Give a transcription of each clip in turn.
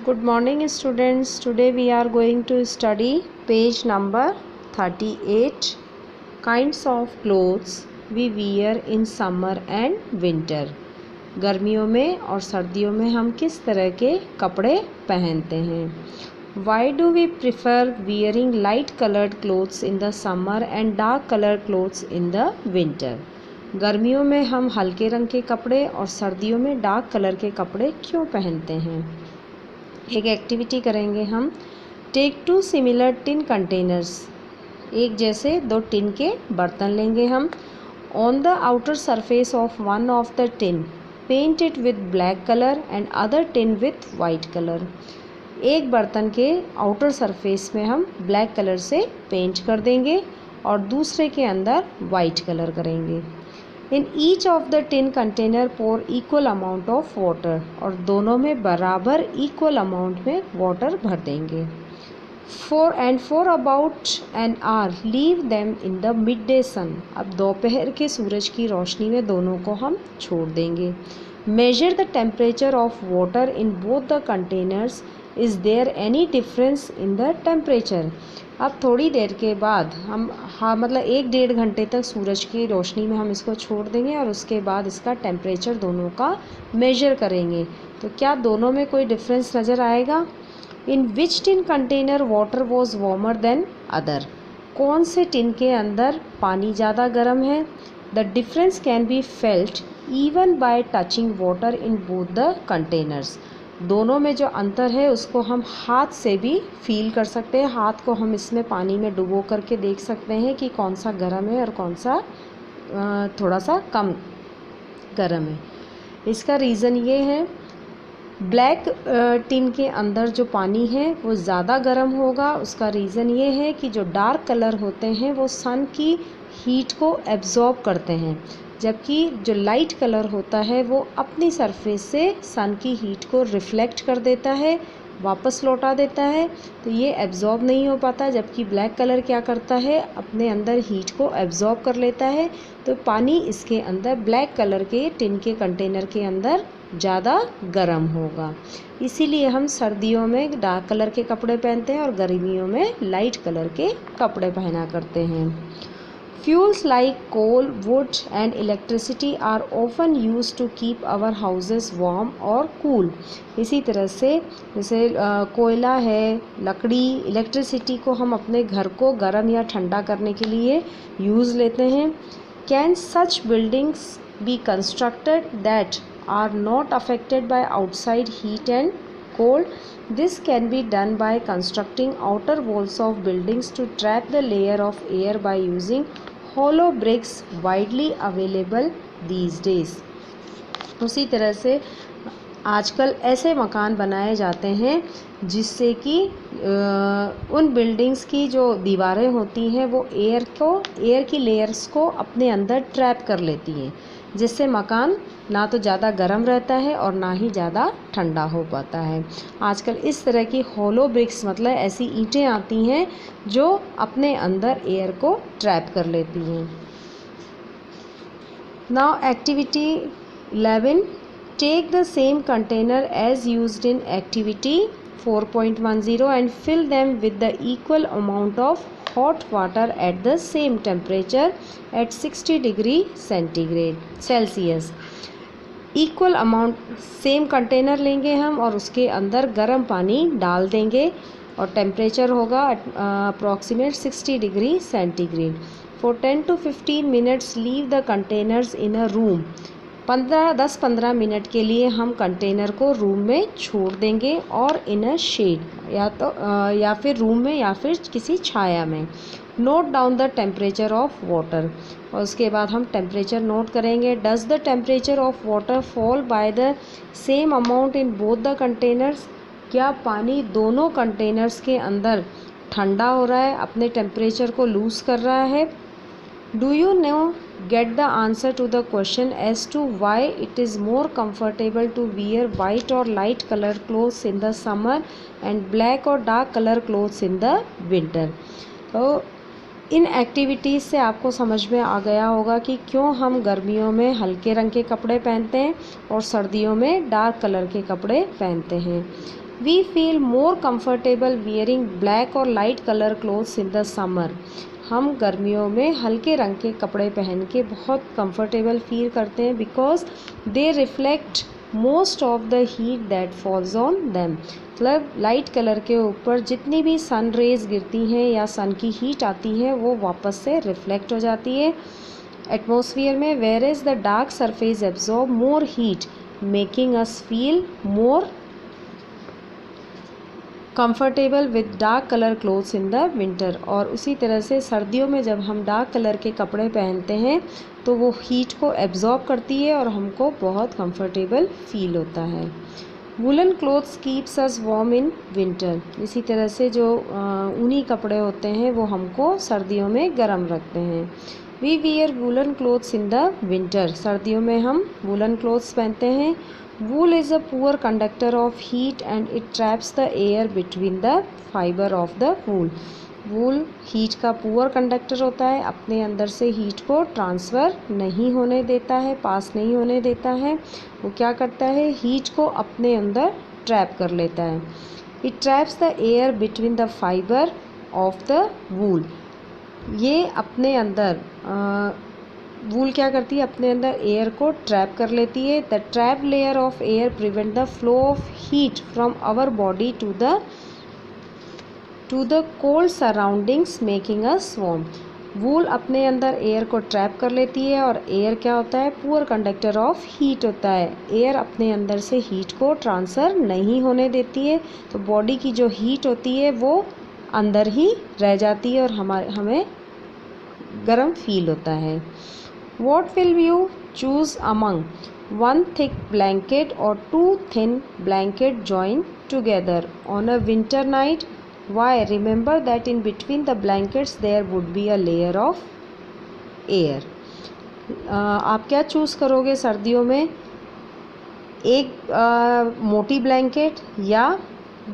Good morning students. Today we are going to study page number 38, kinds of clothes we wear in summer and winter. गर्मियों में और सर्दियों में हम किस तरह के कपड़े पहनते हैं. Why do we prefer wearing light colored clothes in the summer and dark colored clothes in the winter? गर्मियों में हम हल्के रंग के कपड़े और सर्दियों में डार्क कलर के कपड़े क्यों पहनते हैं. एक एक्टिविटी करेंगे हम. Take 2 similar tin containers. एक जैसे 2 टिन के बर्तन लेंगे हम. On the outer surface of one of the tin paint it with black colour and other tin with white colour. एक बर्तन के आउटर सरफेस में हम ब्लैक कलर से पेंट कर देंगे और दूसरे के अंदर वाइट कलर करेंगे. In each of the tin container pour equal amount of water. और दोनों में बराबर इक्वल अमाउंट में वाटर भर देंगे. For about an hour leave them in the midday sun. अब दोपहर के सूरज की रोशनी में दोनों को हम छोड़ देंगे. Measure the temperature of water in both the containers. Is there any difference in the temperature. अब थोड़ी देर के बाद हम मतलब 1-1.5 घंटे तक सूरज की रोशनी में हम इसको छोड़ देंगे और उसके बाद इसका टेम्परेचर दोनों का मेजर करेंगे. तो क्या दोनों में कोई डिफरेंस नज़र आएगा. In which tin container water was warmer than other. कौन से टिन के अंदर पानी ज़्यादा गर्म है. The difference can be felt even by touching water in both the containers. दोनों में जो अंतर है उसको हम हाथ से भी फील कर सकते हैं. हाथ को हम इसमें पानी में डुबो करके देख सकते हैं कि कौन सा गर्म है और कौन सा थोड़ा सा कम गर्म है. इसका रीज़न ये है, ब्लैक टिन के अंदर जो पानी है वो ज़्यादा गर्म होगा. उसका रीज़न ये है कि जो डार्क कलर होते हैं वो सन की हीट को एब्जॉर्ब करते हैं, जबकि जो लाइट कलर होता है वो अपनी सरफेस से सन की हीट को रिफ्लेक्ट कर देता है, वापस लौटा देता है. तो ये एब्जॉर्ब नहीं हो पाता. जबकि ब्लैक कलर क्या करता है, अपने अंदर हीट को एब्जॉर्ब कर लेता है. तो पानी इसके अंदर ब्लैक कलर के टिन के कंटेनर के अंदर ज़्यादा गर्म होगा. इसीलिए हम सर्दियों में डार्क कलर के कपड़े पहनते हैं और गर्मियों में लाइट कलर के कपड़े पहना करते हैं. Fuels like coal, wood and electricity are often used to keep our houses warm or cool. इसी तरह से जैसे कोयला है, लकड़ी, इलेक्ट्रिसिटी को हम अपने घर को गर्म या ठंडा करने के लिए यूज़ लेते हैं. Can such buildings be constructed that are not affected by outside heat and cold? This can be done by constructing outer walls of buildings to trap the layer of air by using hollow bricks widely available these days. उसी तरह से आजकल ऐसे मकान बनाए जाते हैं जिससे कि उन बिल्डिंग्स की जो दीवारें होती हैं वो एयर की लेयर्स को अपने अंदर ट्रैप कर लेती हैं, जिससे मकान ना तो ज़्यादा गर्म रहता है और ना ही ज़्यादा ठंडा हो पाता है. आजकल इस तरह की होलो ब्रिक्स मतलब ऐसी ईंटें आती हैं जो अपने अंदर एयर को ट्रैप कर लेती हैं. Now activity 11. Take the same container as used in activity 4.10 and fill them with the equal amount of hot water at the same temperature at 60 degree Celsius. Equal amount same container लेंगे हम और उसके अंदर गर्म पानी डाल देंगे और टेम्परेचर होगा approximate 60 degree centigrade. For 10 to 15 minutes leave the containers in a room. 10-15 minute के लिए हम कंटेनर को रूम में छोड़ देंगे और इन अ शेड या फिर रूम में या फिर किसी छाया में. Note down the temperature of water. और उसके बाद हम टेम्परेचर नोट करेंगे. Does the temperature of water fall by the same amount in both the containers. क्या पानी दोनों कंटेनर्स के अंदर ठंडा हो रहा है, अपने टेम्परेचर को लूज़ कर रहा है. Do you know get the answer to the question as to why it is more comfortable to wear white or light color clothes in the summer and black or dark color clothes in the winter. तो इन activities से आपको समझ में आ गया होगा कि क्यों हम गर्मियों में हल्के रंग के कपड़े पहनते हैं और सर्दियों में डार्क कलर के कपड़े पहनते हैं. We feel more comfortable wearing black और light colour clothes in the summer. हम गर्मियों में हल्के रंग के कपड़े पहन के बहुत कंफर्टेबल फील करते हैं because they reflect most of the heat that falls on them. मतलब लाइट कलर के ऊपर जितनी भी सन रेज गिरती हैं या सन की हीट आती है वो वापस से रिफ्लेक्ट हो जाती है एटमॉस्फेयर में, where is the dark surface absorb more heat making us feel more comfortable with dark colour clothes in the winter. और उसी तरह से सर्दियों में जब हम डार्क कलर के कपड़े पहनते हैं तो वो हीट को एब्जॉर्ब करती है और हमको बहुत कंफर्टेबल फील होता है। Woollen clothes keeps us warm in winter. इसी तरह से जो ऊनी कपड़े होते हैं वो हमको सर्दियों में गर्म रखते हैं। We wear woollen clothes in the winter. सर्दियों में हम वुलन क्लोथ्स पहनते हैं। Wool is a poor conductor of heat and it traps the air between the fiber of the wool. Wool heat का पुअर कंडक्टर होता है, अपने अंदर से हीट को ट्रांसफ़र नहीं होने देता है, पास नहीं होने देता है। वो क्या करता है, हीट को अपने अंदर ट्रैप कर लेता है। It traps the air between the fibre of the वूल। ये अपने अंदर वूल क्या करती है, अपने अंदर एयर को ट्रैप कर लेती है। The trap layer of air prevent the flow of heat from our body to the cold surroundings making us warm. Wool अपने अंदर एयर को ट्रैप कर लेती है और एयर क्या होता है, पुअर कंडक्टर ऑफ हीट होता है। एयर अपने अंदर से हीट को ट्रांसफ़र नहीं होने देती है, तो बॉडी की जो हीट होती है वो अंदर ही रह जाती है और हमें गर्म फील होता है। What will you choose among one thick blanket or two thin blanket joined together on a winter night? Why? Remember that in between the blankets there would be a layer of air. आप क्या choose करोगे सर्दियों में, एक मोटी blanket या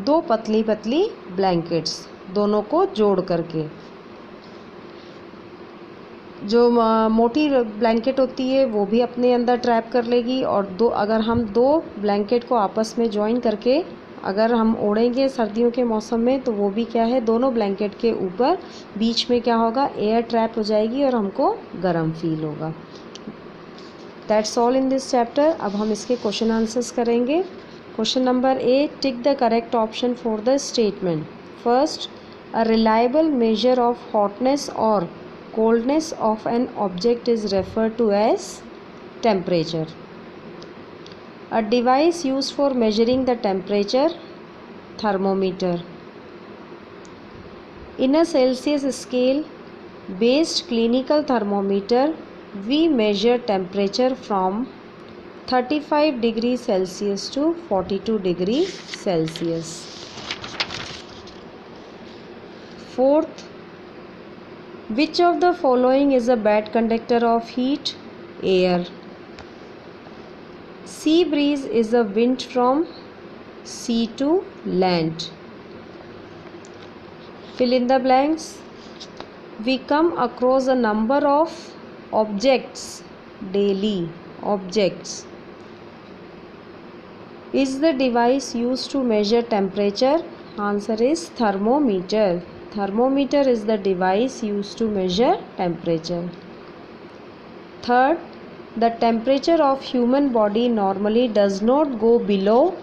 दो पतली पतली ब्लैंकेट्स, दोनों को जोड़ करके। जो मोटी ब्लैंकेट होती है वो भी अपने अंदर ट्रैप कर लेगी और अगर हम दो ब्लैंकेट को आपस में ज्वाइन करके अगर हम ओढ़ेंगे सर्दियों के मौसम में तो वो भी क्या है, दोनों ब्लैंकेट के ऊपर बीच में क्या होगा, एयर ट्रैप हो जाएगी और हमको गर्म फील होगा। That's all in this chapter. अब हम इसके क्वेश्चन आंसर्स करेंगे। Question number A, tick the correct option for the statement. First, a reliable measure of hotness और coldness of an object is referred to as temperature. A device used for measuring the temperature, thermometer. In a Celsius scale based clinical thermometer, we measure temperature from 35 degrees Celsius to 42 degrees Celsius. Fourth, which of the following is a bad conductor of heat? Air. Sea breeze is a wind from sea to land. Fill in the blanks. We come across a number of objects daily. Objects. Is the device used to measure temperature? Answer is thermometer. Thermometer is the device used to measure temperature. Third, the temperature of human body normally does not go below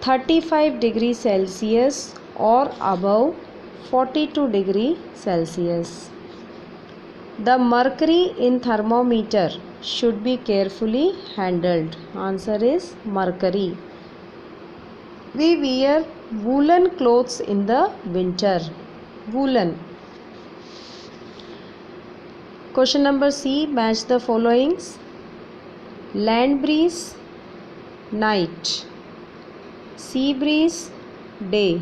35 degrees Celsius or above 42 degrees Celsius. The mercury in thermometer should be carefully handled. Answer is mercury. We wear woolen clothes in the winter. Woolen. Question number C, match the followings. Land breeze, night. Sea breeze, day.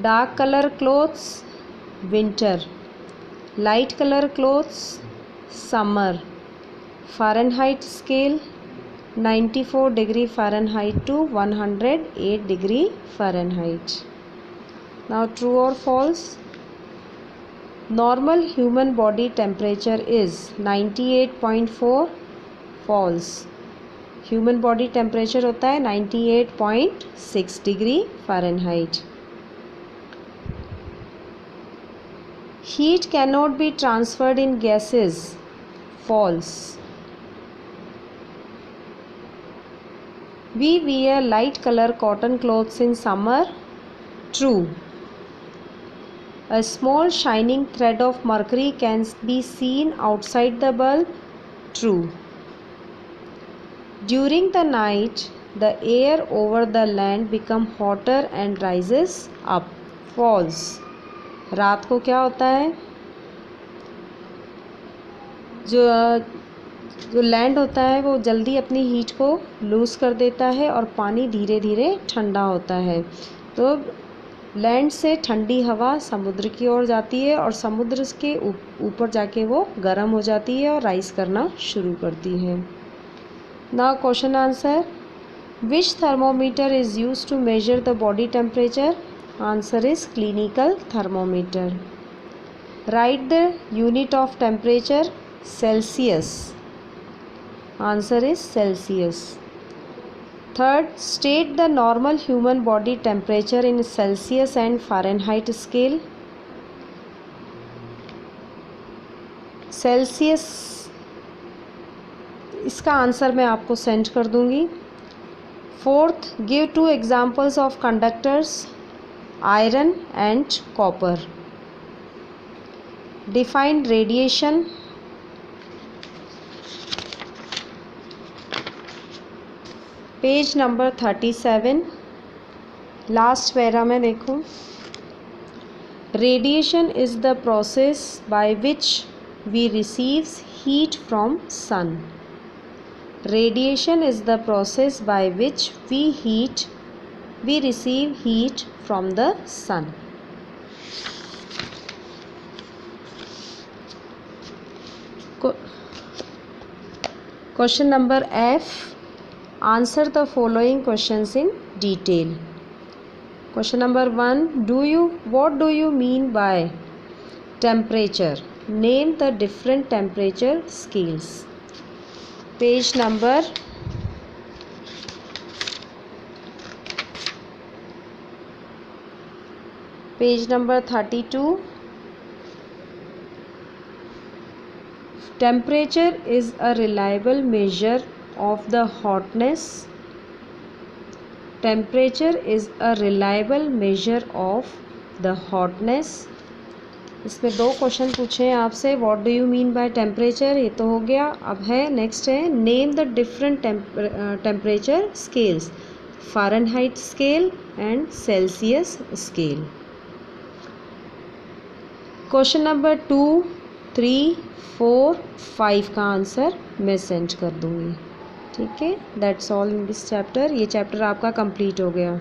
Dark color clothes, winter. Light color clothes, summer. Fahrenheit scale, 94 degree Fahrenheit to 108 degree Fahrenheit. Now true or false? Normal human body temperature is 98.4. False. Human body temperature होता है 98.6 degree Fahrenheit. Heat can not be transferred in gases, false. We wear light colour cotton clothes in summer, true. A small shining thread of mercury can be seen outside the bulb, true. During the night, the air over the land becomes hotter and rises up, false. रात को क्या होता है, जो land होता है वो जल्दी अपनी हीट को लूज़ कर देता है और पानी धीरे धीरे ठंडा होता है। तो लैंड से ठंडी हवा समुद्र की ओर जाती है और समुद्र के ऊपर जाके वो गर्म हो जाती है और राइज करना शुरू करती है। Now question answer, which thermometer is used to measure the body temperature? Answer is clinical thermometer. Write the unit of temperature, Celsius. Answer is Celsius. Third, state the normal human body temperature in Celsius and Fahrenheit scale. Celsius, इसका answer मैं आपको send कर दूंगी। Fourth, give 2 examples of conductors, iron and copper. Define radiation. Page number 37, last para में देखो। Radiation is the process by which we receives heat from sun. Radiation is the process by which we receive heat from the sun. Question number F, answer the following questions in detail. Question number 1, what do you mean by temperature? Name the different temperature scales. Page number 32. Temperature is a reliable measure of the hotness. Temperature is a reliable measure of the hotness. इसमें 2 question पूछे हैं आपसे। What do you mean by temperature, ये तो हो गया। अब है नेक्स्ट है, name the different temperature scales, Fahrenheit scale and Celsius scale. Question number 2, 3, 4, 5 का आंसर मैं सेंड कर दूँगी। ठीक है, that's all in this chapter. ये चैप्टर आपका कंप्लीट हो गया।